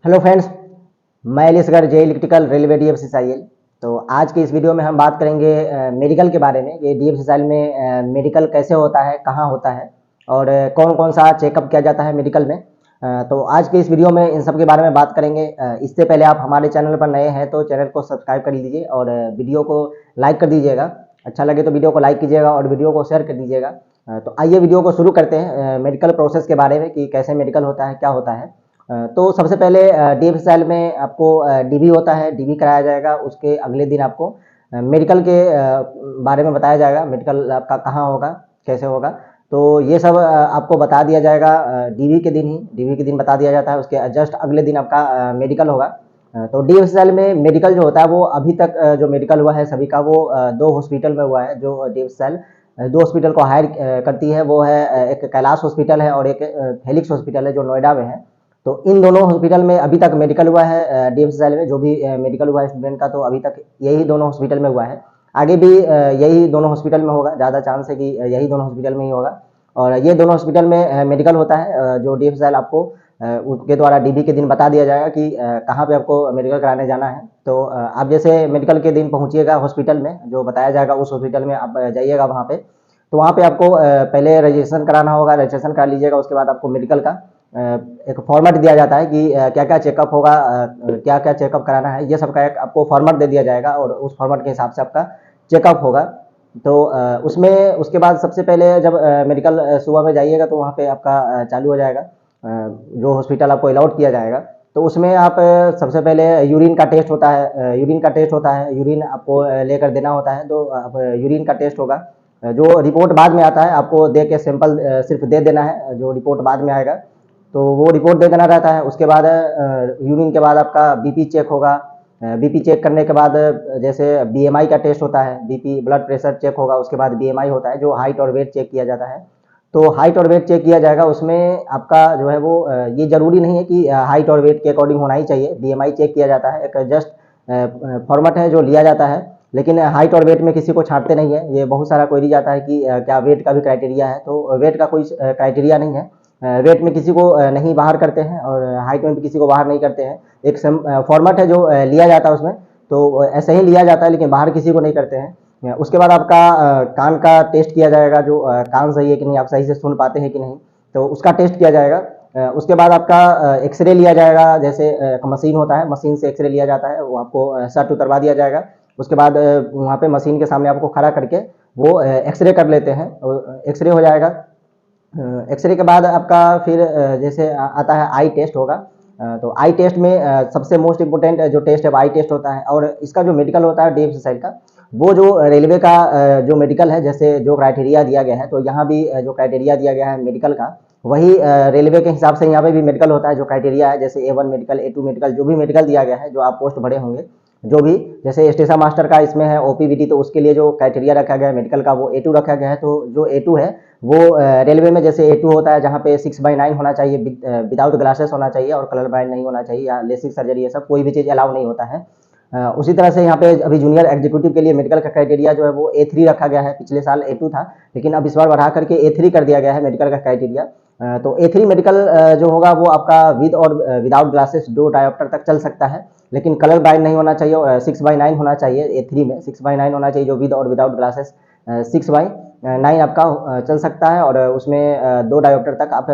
Hello friends, मैं एलिसगढ़ जे electrical railway DFCSIL। तो आज की इस वीडियो में हम बात करेंगे मेडिकल के बारे में कि DFCSIL में मेडिकल कैसे होता है, कहाँ होता है और कौन कौन सा चेकअप किया जाता है मेडिकल में। तो आज के इस वीडियो में इन सब के बारे में बात करेंगे। इससे पहले आप हमारे चैनल पर नए हैं तो चैनल को सब्सक्राइब कर लीजिए और वीडियो को लाइक कर दीजिएगा। अच्छा लगे तो वीडियो को लाइक कीजिएगा और वीडियो को शेयर कर दीजिएगा। तो आइए वीडियो को शुरू करते हैं मेडिकल प्रोसेस के बारे में कि कैसे मेडिकल होता है, क्या होता है। तो सबसे पहले DFCSIL में आपको DV होता है, DV कराया जाएगा। उसके अगले दिन आपको मेडिकल के बारे में बताया जाएगा, मेडिकल आपका कहाँ होगा, कैसे होगा। तो ये सब आपको बता दिया जाएगा DV के दिन ही, DV के दिन बता दिया जाता है। उसके जस्ट अगले दिन आपका मेडिकल होगा। तो DFCSIL में मेडिकल जो होता है वो अभी तक जो मेडिकल हुआ है सभी का वो 2 हॉस्पिटल में हुआ है। जो DFCSIL 2 हॉस्पिटल को हायर करती है वो है एक कैलाश हॉस्पिटल है और एक हेलिक्स हॉस्पिटल है जो नोएडा में है। तो इन दोनों हॉस्पिटल में अभी तक मेडिकल हुआ है। DFCSIL में जो भी मेडिकल हुआ है स्टूडेंट का, तो अभी तक यही दोनों हॉस्पिटल में हुआ है। आगे भी यही दोनों हॉस्पिटल में होगा, ज़्यादा चांस है कि यही दोनों हॉस्पिटल में ही होगा। और ये दोनों हॉस्पिटल में मेडिकल होता है। जो DFCSIL आपको उनके द्वारा DV के दिन बता दिया जाएगा कि कहाँ पे आपको मेडिकल कराने जाना है। तो आप जैसे मेडिकल के दिन पहुँचिएगा हॉस्पिटल में, जो बताया जाएगा उस हॉस्पिटल में आप जाइएगा वहाँ पे। तो वहाँ पे आपको पहले रजिस्ट्रेशन कराना होगा, रजिस्ट्रेशन करा लीजिएगा। उसके बाद आपको मेडिकल का एक फॉर्मेट दिया जाता है कि क्या क्या चेकअप होगा, क्या क्या चेकअप कराना है, ये सब का एक आपको फॉर्मेट दे दिया जाएगा और उस फॉर्मेट के हिसाब से आपका चेकअप होगा। तो उसमें उसके बाद सबसे पहले जब मेडिकल सुबह में जाइएगा तो वहाँ पे आपका चालू हो जाएगा जो हॉस्पिटल आपको अलाउड किया जाएगा। तो उसमें आप सबसे पहले यूरिन का टेस्ट होता है, यूरिन का टेस्ट होता है, यूरिन आपको लेकर देना होता है। तो आप यूरिन का टेस्ट होगा, जो रिपोर्ट बाद में आता है आपको दे के सैंपल सिर्फ दे देना है, जो रिपोर्ट बाद में आएगा तो वो रिपोर्ट दे देना रहता है। उसके बाद यूरिन के बाद आपका बीपी चेक होगा। बीपी चेक करने के बाद जैसे BMI का टेस्ट होता है, बीपी ब्लड प्रेशर चेक होगा। उसके बाद BMI होता है जो हाइट और वेट चेक किया जाता है। तो हाइट और वेट चेक किया जाएगा, उसमें आपका जो है वो ये ज़रूरी नहीं है कि हाइट और वेट के अकॉर्डिंग होना ही चाहिए। BMI चेक किया जाता है, एक जस्ट फॉर्मेट है जो लिया जाता है। लेकिन हाइट और वेट में किसी को छांटते नहीं है। ये बहुत सारा क्वेरी जाता है कि क्या वेट का भी क्राइटेरिया है, तो वेट का कोई क्राइटेरिया नहीं है। वेट में किसी को नहीं बाहर करते हैं और हाइट में भी किसी को बाहर नहीं करते हैं। एक फॉर्मेट है जो लिया जाता है उसमें, तो ऐसे ही लिया जाता है लेकिन बाहर किसी को नहीं करते हैं। उसके बाद आपका कान का टेस्ट किया जाएगा, जो कान सही है कि नहीं, आप सही से सुन पाते हैं कि नहीं, तो उसका टेस्ट किया जाएगा। उसके बाद आपका एक्सरे लिया जाएगा। जैसे एक मशीन होता है, मशीन से एक्सरे लिया जाता है, वो आपको शर्ट उतरवा दिया जाएगा। उसके बाद वहाँ पे मशीन के सामने आपको खड़ा करके वो एक्सरे कर लेते हैं, एक्सरे हो जाएगा। एक्सरे के बाद आपका फिर जैसे आता है आई टेस्ट होगा। तो आई टेस्ट में सबसे मोस्ट इम्पोर्टेंट जो टेस्ट है वो आई टेस्ट होता है। और इसका जो मेडिकल होता है DFCSIL का, वो जो रेलवे का जो मेडिकल है, जैसे जो क्राइटेरिया दिया गया है, तो यहाँ भी जो क्राइटेरिया दिया गया है मेडिकल का, वही रेलवे के हिसाब से यहाँ पे भी मेडिकल होता है। जो क्राइटेरिया है जैसे A1 मेडिकल, A2 मेडिकल, जो भी मेडिकल दिया गया है, जो आप पोस्ट भरे होंगे, जो भी जैसे स्टेशन मास्टर का इसमें है OPVT, तो उसके लिए जो क्राइटेरिया रखा गया है मेडिकल का वो A2 रखा गया है। तो जो A2 है वो रेलवे में जैसे A2 होता है जहाँ पे 6/9 होना चाहिए, विदाउट ग्लासेस होना चाहिए और कलर ब्लाइंड नहीं होना चाहिए, या लेसिक सर्जरी, ये सब कोई भी चीज़ अलाउ नहीं होता है। उसी तरह से यहाँ पे अभी जूनियर एग्जीक्यूटिव के लिए मेडिकल का क्राइटेरिया जो है वो A3 रखा गया है। पिछले साल A2 था लेकिन अब इस बार बढ़ा करके A3 कर दिया गया है मेडिकल का क्राइटेरिया। तो A3 मेडिकल जो होगा वो आपका विद और विदाउट ग्लासेस 2 डायोप्टर तक चल सकता है, लेकिन कलर ब्लाइंड नहीं होना चाहिए और 6/9 होना चाहिए। A3 में 6/9 होना चाहिए, जो विद और विदाउट ग्लासेस 6/9 आपका चल सकता है और उसमें 2 डायोप्टर तक आप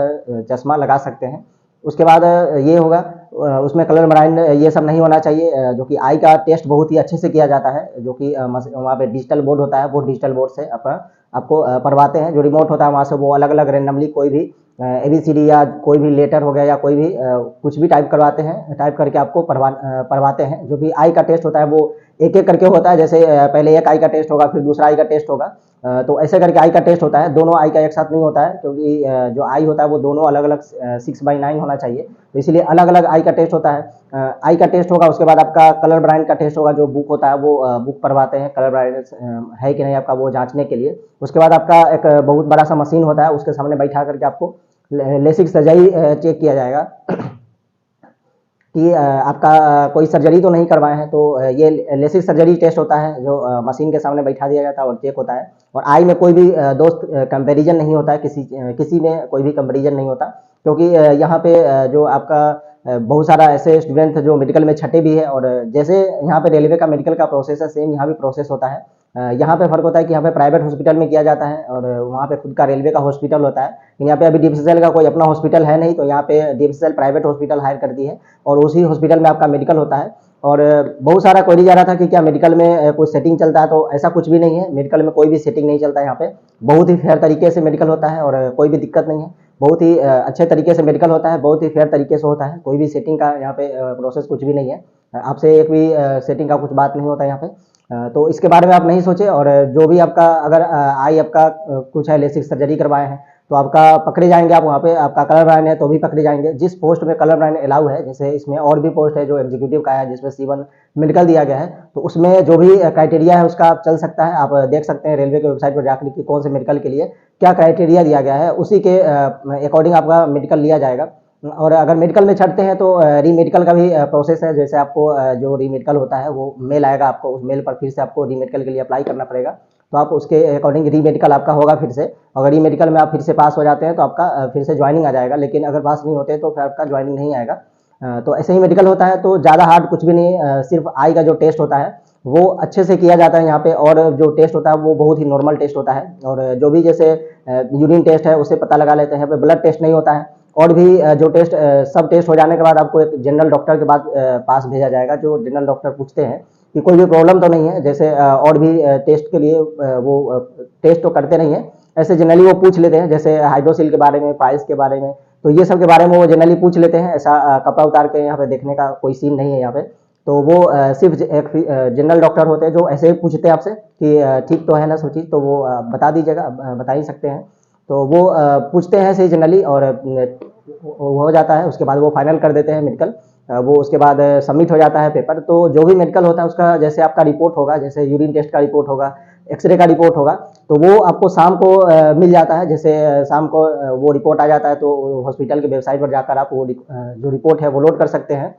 चश्मा लगा सकते हैं। उसके बाद ये होगा, उसमें कलर ब्लाइंड ये सब नहीं होना चाहिए। जो कि आई का टेस्ट बहुत ही अच्छे से किया जाता है, जो कि वहाँ पे डिजिटल बोर्ड होता है, वो डिजिटल बोर्ड से आपको पढ़वाते हैं। जो रिमोट होता है वहाँ से वो अलग अलग रेंडमली कोई भी ABCD या कोई भी लेटर हो गया या कोई भी कुछ भी टाइप करवाते हैं, टाइप करके आपको पढ़वाते हैं। जो भी आई का टेस्ट होता है वो एक एक करके होता है। जैसे पहले एक आई का टेस्ट होगा, फिर दूसरा आई का टेस्ट होगा। तो ऐसे करके आई का टेस्ट होता है। दोनों आई का एक साथ नहीं होता है, क्योंकि जो आई होता है वो दोनों अलग अलग 6/9 होना चाहिए, तो इसीलिए अलग अलग आई का टेस्ट होता है। आई का टेस्ट होगा, उसके बाद आपका कलर ब्लाइंड का टेस्ट होगा। जो बुक होता है वो बुक पढ़वाते हैं, कलर ब्लाइंड है कि नहीं आपका, वो जांचने के लिए। उसके बाद आपका एक बहुत बड़ा सा मशीन होता है, उसके सामने बैठा करके आपको लेसिक सर्जरी चेक किया जाएगा। कि आपका कोई सर्जरी तो नहीं करवाए हैं, तो ये लेसिक सर्जरी टेस्ट होता है जो मशीन के सामने बैठा दिया जाता है और चेक होता है। और आई में कोई भी दोस्त कंपैरिजन नहीं होता है, किसी में कोई भी कंपैरिजन नहीं होता, क्योंकि यहाँ पे जो आपका बहुत सारा ऐसे स्टूडेंट जो मेडिकल में छठे भी है, और जैसे यहाँ पे रेलवे का मेडिकल का प्रोसेस है, सेम यहाँ भी प्रोसेस होता है। यहाँ पे फ़र्क होता है कि यहाँ पे प्राइवेट हॉस्पिटल में किया जाता है और वहाँ पे खुद का रेलवे का हॉस्पिटल होता है। लेकिन यहाँ पे अभी डीपीसीएल का कोई अपना हॉस्पिटल है नहीं, तो यहाँ पे डीपीसीएल प्राइवेट हॉस्पिटल हायर करती है और उसी हॉस्पिटल में आपका मेडिकल होता है। और बहुत सारा क्वेरी जा रहा था कि क्या मेडिकल में कोई सेटिंग चलता है, तो ऐसा कुछ भी नहीं है। मेडिकल में कोई भी सेटिंग नहीं चलता है। यहाँ पे बहुत ही फेयर तरीके से मेडिकल होता है और कोई भी दिक्कत नहीं है। बहुत ही अच्छे तरीके से मेडिकल होता है, बहुत ही फेयर तरीके से होता है। कोई भी सेटिंग का यहाँ पे प्रोसेस कुछ भी नहीं है। आपसे एक भी सेटिंग का कुछ बात नहीं होता है यहाँ पे। तो इसके बारे में आप नहीं सोचे। और जो भी आपका अगर आई आपका कुछ है, लेसिक सर्जरी करवाए हैं, तो आपका पकड़े जाएंगे। आप वहाँ पे आपका कलर ब्रांड है तो भी पकड़े जाएंगे। जिस पोस्ट में कलर ब्रांड अलाउ है, जैसे इसमें और भी पोस्ट है जो एग्जीक्यूटिव का है, जिसमें C1 मेडिकल दिया गया है, तो उसमें जो भी क्राइटेरिया है उसका आप चल सकता है। आप देख सकते हैं रेलवे के वेबसाइट पर जाकर कि कौन से मेडिकल के लिए क्या क्राइटेरिया दिया गया है, उसी के अकॉर्डिंग आपका मेडिकल लिया जाएगा। और अगर मेडिकल में छटते हैं तो री मेडिकल का भी प्रोसेस है। जैसे आपको जो री मेडिकल होता है वो मेल आएगा आपको, उस मेल पर फिर से आपको री मेडिकल के लिए अप्लाई करना पड़ेगा। तो आप उसके अकॉर्डिंग री मेडिकल आपका होगा फिर से। अगर री मेडिकल में आप फिर से पास हो जाते हैं तो आपका फिर से ज्वाइनिंग आ जाएगा। लेकिन अगर पास नहीं होते तो फिर आपका ज्वाइनिंग नहीं आएगा। तो ऐसे ही मेडिकल होता है। तो ज़्यादा हार्ड कुछ भी नहीं, सिर्फ आई का जो टेस्ट होता है वो अच्छे से किया जाता है यहाँ पे। और जो टेस्ट होता है वो बहुत ही नॉर्मल टेस्ट होता है। और जो भी जैसे यूरिन टेस्ट है उसे पता लगा लेते हैं। यहाँ पे ब्लड टेस्ट नहीं होता है। और भी जो टेस्ट सब टेस्ट हो जाने के बाद आपको एक जनरल डॉक्टर के पास भेजा जाएगा, जो जनरल डॉक्टर पूछते हैं कि कोई भी प्रॉब्लम तो नहीं है। जैसे और भी टेस्ट के लिए वो टेस्ट तो करते नहीं है, ऐसे जनरली वो पूछ लेते हैं, जैसे हाइड्रोसिल के बारे में, प्राइस के बारे में, तो ये सब के बारे में वो जनरली पूछ लेते हैं। ऐसा कपड़ा उतार के यहाँ पे देखने का कोई सीन नहीं है यहाँ पे। तो वो सिर्फ एक जनरल डॉक्टर होते हैं जो ऐसे ही पूछते हैं आपसे कि ठीक तो है ना सब चीज़, तो वो बता दीजिएगा, बता ही सकते हैं। तो वो पूछते हैं सही जनरली और हो जाता है। उसके बाद वो फाइनल कर देते हैं मेडिकल। वो उसके बाद सबमिट हो जाता है पेपर। तो जो भी मेडिकल होता है उसका जैसे आपका रिपोर्ट होगा, जैसे यूरिन टेस्ट का रिपोर्ट होगा, एक्सरे का रिपोर्ट होगा, तो वो आपको शाम को मिल जाता है। जैसे शाम को वो रिपोर्ट आ जाता है तो हॉस्पिटल की वेबसाइट पर जाकर आप वो जो रिपोर्ट है वो लोड कर सकते हैं।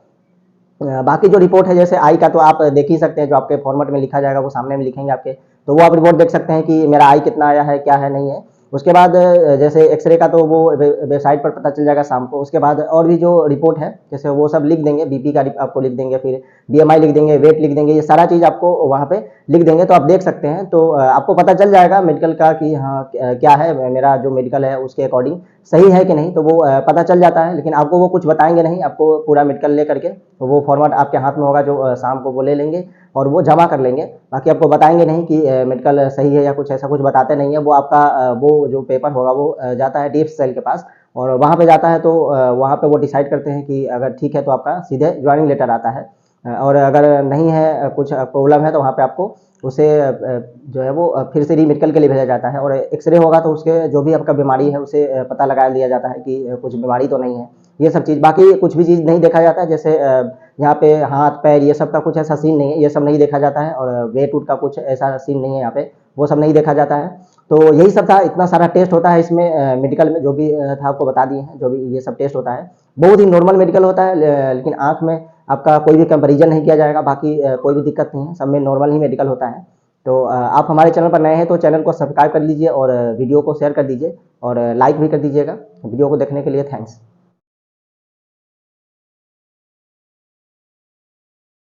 बाकी जो रिपोर्ट है जैसे आई का तो आप देख ही सकते हैं, जो आपके फॉर्मेट में लिखा जाएगा वो सामने में लिखेंगे आपके, तो वो आप रिपोर्ट देख सकते हैं कि मेरा आई कितना आया है, क्या है, नहीं है। उसके बाद जैसे एक्सरे का तो वो वेबसाइट पर पता चल जाएगा शाम को। उसके बाद और भी जो रिपोर्ट है जैसे वो सब लिख देंगे, बीपी का आपको लिख देंगे, फिर बीएमआई लिख देंगे, वेट लिख देंगे, ये सारा चीज़ आपको वहाँ पे लिख देंगे। तो आप देख सकते हैं। तो आपको पता चल जाएगा मेडिकल का कि हाँ क्या है, मेरा जो मेडिकल है उसके अकॉर्डिंग सही है कि नहीं, तो वो पता चल जाता है। लेकिन आपको वो कुछ बताएंगे नहीं, आपको पूरा मेडिकल ले करके तो वो फॉर्मेट आपके हाथ में होगा, जो शाम को वो ले लेंगे और वो जमा कर लेंगे। बाकी आपको बताएंगे नहीं कि मेडिकल सही है या कुछ, ऐसा कुछ बताते नहीं है। वो आपका वो जो पेपर होगा वो जाता है डीपीसीएल के पास और वहाँ पे जाता है। तो वहाँ पे वो डिसाइड करते हैं कि अगर ठीक है तो आपका सीधे ज्वाइनिंग लेटर आता है। और अगर नहीं है, कुछ प्रॉब्लम है, तो वहाँ पे आपको उसे जो है वो फिर से री मेडिकल के लिए भेजा जाता है। और एक्सरे होगा तो उसके जो भी आपका बीमारी है उसे पता लगा लिया जाता है कि कुछ बीमारी तो नहीं है, ये सब चीज़। बाकी कुछ भी चीज़ नहीं देखा जाता है। जैसे यहाँ पे हाथ पैर ये सब का कुछ ऐसा सीन नहीं है, ये सब नहीं देखा जाता है। और वेट उट का कुछ ऐसा सीन नहीं है यहाँ पे, वो सब नहीं देखा जाता है। तो यही सब था। इतना सारा टेस्ट होता है इसमें मेडिकल में, जो भी था आपको बता दिए हैं। जो भी ये सब टेस्ट होता है बहुत ही नॉर्मल मेडिकल होता है। लेकिन आँख में आपका कोई भी कंपैरिजन नहीं किया जाएगा। बाकी कोई भी दिक्कत नहीं है, सब में नॉर्मल ही मेडिकल होता है। तो आप हमारे चैनल पर नए हैं तो चैनल को सब्सक्राइब कर लीजिए और वीडियो को शेयर कर दीजिए और लाइक भी कर दीजिएगा। वीडियो को देखने के लिए थैंक्स।